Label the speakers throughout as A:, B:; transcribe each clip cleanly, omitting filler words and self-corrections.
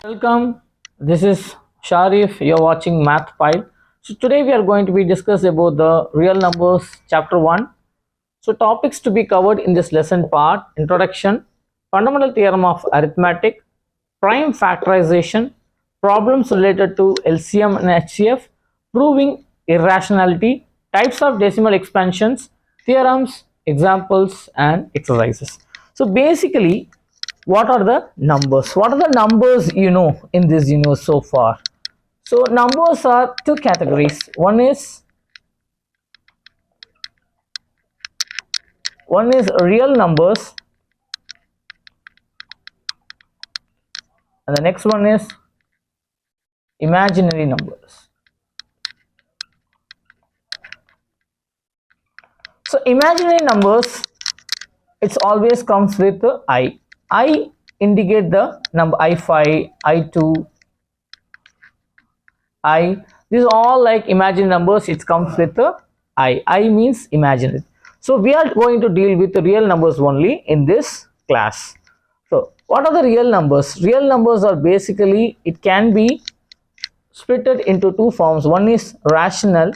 A: Welcome, this is Sharif, you're watching Mathphile. So today we are going to be discussing about the real numbers chapter 1. So topics to be covered in this lesson part: introduction, fundamental theorem of arithmetic, prime factorization, problems related to LCM and HCF, proving irrationality, types of decimal expansions, theorems, examples and exercises. So basically, what are the numbers? What are the numbers in this so far? So numbers are two categories. One is real numbers and the next one is imaginary numbers. So imaginary numbers, it's always comes with I. I indicate the number I5, I2, I. These are all like imaginary numbers. It comes with I. I means imaginary. So we are going to deal with the real numbers only in this class. So what are the real numbers? Real numbers are basically, it can be splitted into two forms. One is rational,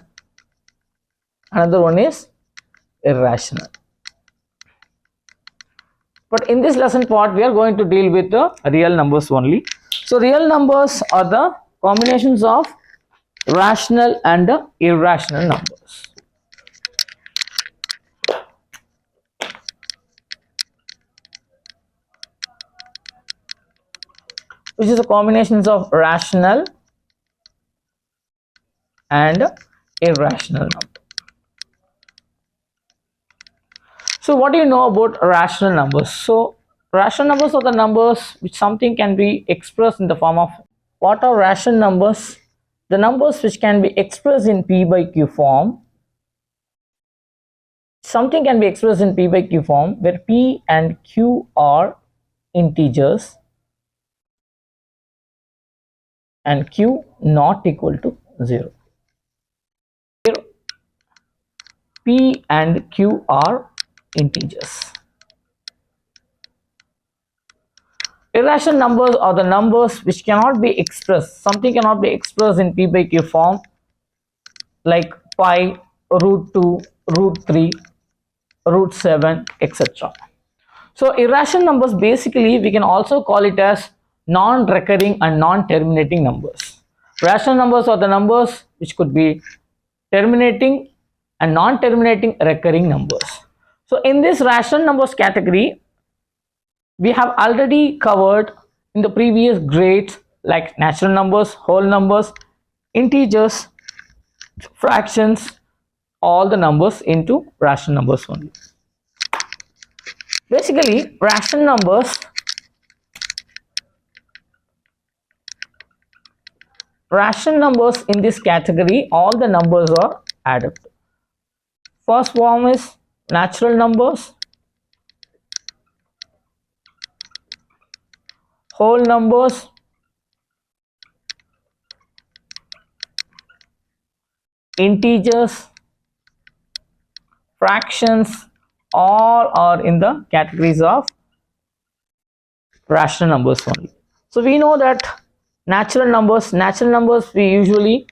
A: another one is irrational. But in this lesson part, we are going to deal with the real numbers only. So real numbers are the combinations of rational and irrational numbers. Which is the combinations of rational and irrational number. So what do you know about rational numbers? So rational numbers are the numbers which something can be expressed in the form of. What are rational numbers? The numbers which can be expressed in P by Q form. Something can be expressed in P by Q form where P and Q are integers and Q not equal to 0. Here P and Q are integers. Irrational numbers are the numbers which cannot be expressed. Something cannot be expressed in P by Q form like pi, root 2, root 3, root 7, etc. So irrational numbers, basically we can also call it as non-recurring and non-terminating numbers. Rational numbers are the numbers which could be terminating and non-terminating recurring numbers. So in this rational numbers category, we have already covered in the previous grades like natural numbers, whole numbers, integers, fractions, all the numbers into rational numbers only. Basically, rational numbers in this category, all the numbers are added. First form is natural numbers, whole numbers, integers, fractions, all are in the categories of rational numbers only. So we know that natural numbers we usually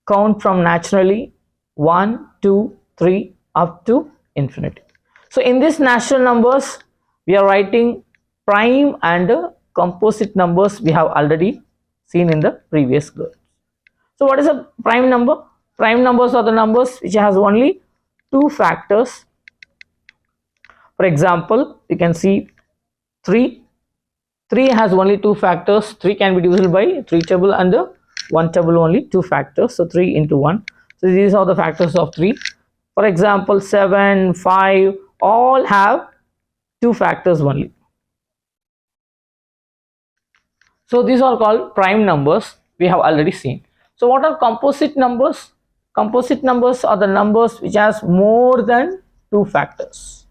A: count from naturally 1, 2, 3 up to infinity. So in this natural numbers, we are writing prime and composite numbers we have already seen in the previous grade. So what is a prime number? Prime numbers are the numbers which has only two factors. For example, you can see 3. 3 has only two factors. 3 can be divisible by 3 table and 1 table, only two factors. So 3 into 1. So these are the factors of 3. For example, 7, 5, all have two factors only. So these are called prime numbers we have already seen. So what are composite numbers? Composite numbers are the numbers which has more than two factors.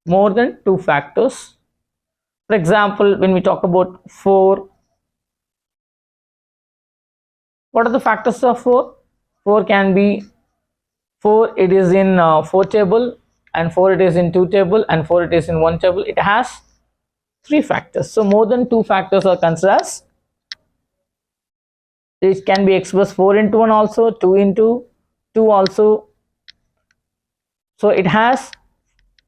A: More than two factors. For example, when we talk about 4, what are the factors of 4? 4 can be 4 it is in 4 table, and 4 it is in 2 table, and 4 it is in 1 table. It has 3 factors. So more than 2 factors are considered as, it can be expressed 4 into 1 also, 2 into 2 also. So it has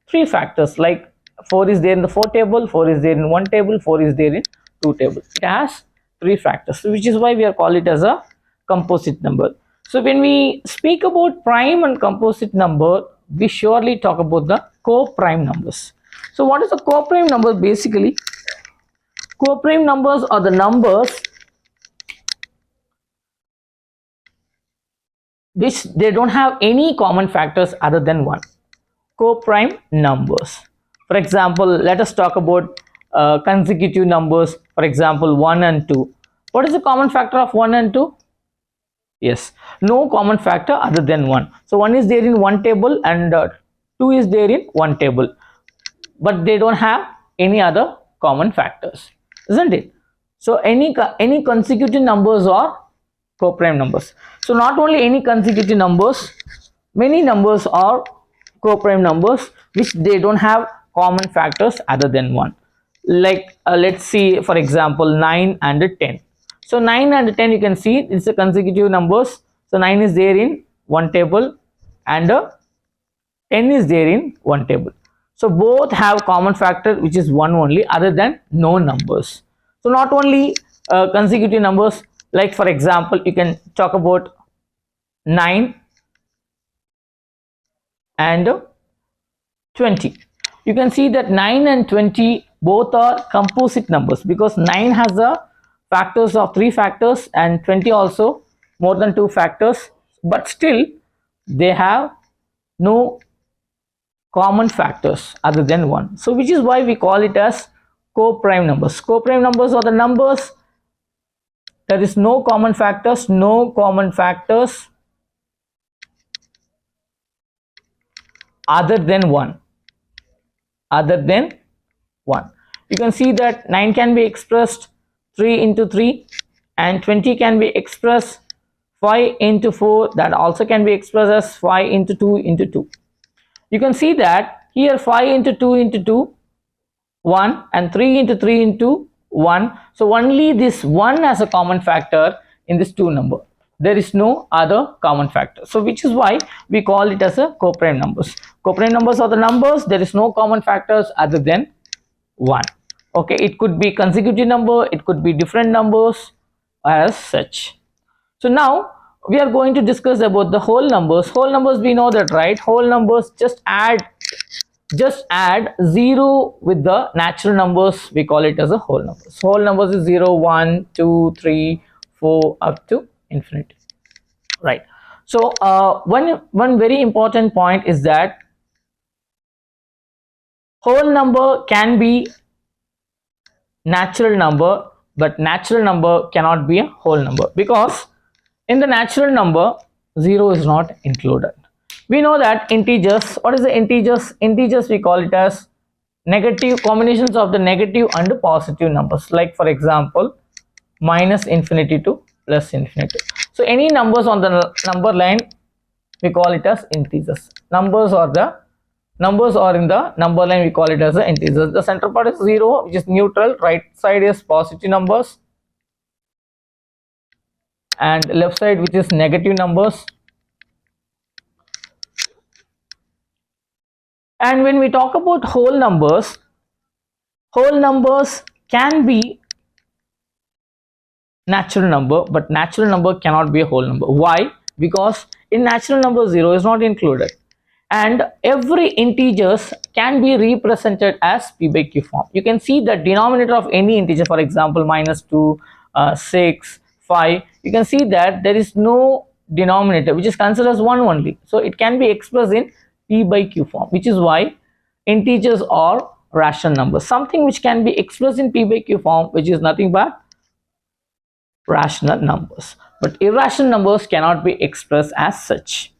A: 3 factors, like 4 is there in the 4 table, 4 is there in 1 table, 4 is there in 2 table. It has 3 factors, which is why we are call it as a composite number. So when we speak about prime and composite number, we surely talk about the co-prime numbers. So what is a co-prime number? Basically, co-prime numbers are the numbers which they don't have any common factors other than 1. Co-prime numbers. For example, let us talk about consecutive numbers. For example, 1 and 2. What is the common factor of 1 and 2? Yes, no common factor other than 1. So 1 is there in 1 table and 2 is there in 1 table, but they don't have any other common factors, isn't it? So any consecutive numbers are co-prime numbers. So not only any consecutive numbers, many numbers are co-prime numbers which they don't have common factors other than 1. Like let's see, for example, 9 and 10. So 9 and 10, you can see it's a consecutive numbers. So 9 is there in 1 table and 10 is there in 1 table. So both have common factor which is 1 only, other than no numbers. So not only consecutive numbers, like for example, you can talk about 9 and 20. You can see that 9 and 20 both are composite numbers, because 9 has the factors of 3 factors and 20 also more than 2 factors, but still they have no common factors other than 1. So which is why we call it as co-prime numbers. Co-prime numbers are the numbers there is no common factors, other than 1. You can see that 9 can be expressed 3 into 3 and 20 can be expressed 5 into 4. That also can be expressed as 5 into 2 into 2. You can see that here 5 into 2 into 2, 1, and 3 into 3 into 1. So only this 1 as a common factor in this 2 number. There is no other common factor. So which is why we call it as a co-prime numbers. Co-prime numbers are the numbers there is no common factors other than 1. Okay, it could be consecutive number, it could be different numbers as such. So now we are going to discuss about the whole numbers. Whole numbers, we know that, right? Whole numbers, just add 0 with the natural numbers. We call it as a whole numbers. Whole numbers is 0, 1, 2, 3, 4 up to infinity, right? So one very important point is that whole number can be natural number, but natural number cannot be a whole number, because in the natural number 0 is not included. We know that integers, what is the integers? Integers, we call it as negative combinations of the negative and positive numbers, like for example minus infinity to plus infinity. So any numbers on the number line, we call it as integers. Numbers are in the number line, we call it as the integers. The center part is 0, which is neutral. Right side is positive numbers and left side which is negative numbers. And when we talk about whole numbers can be natural number, but natural number cannot be a whole number. Why? Because in natural number 0 is not included, and every integers can be represented as p by q form. You can see the denominator of any integer, for example minus 2, 6, 5. You can see that there is no denominator which is considered as 1 only, so it can be expressed in p by q form, which is why integers are rational numbers. Something which can be expressed in p by q form, which is nothing but rational numbers, but irrational numbers cannot be expressed as such.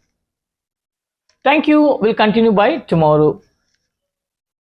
A: Thank you. We'll continue by tomorrow.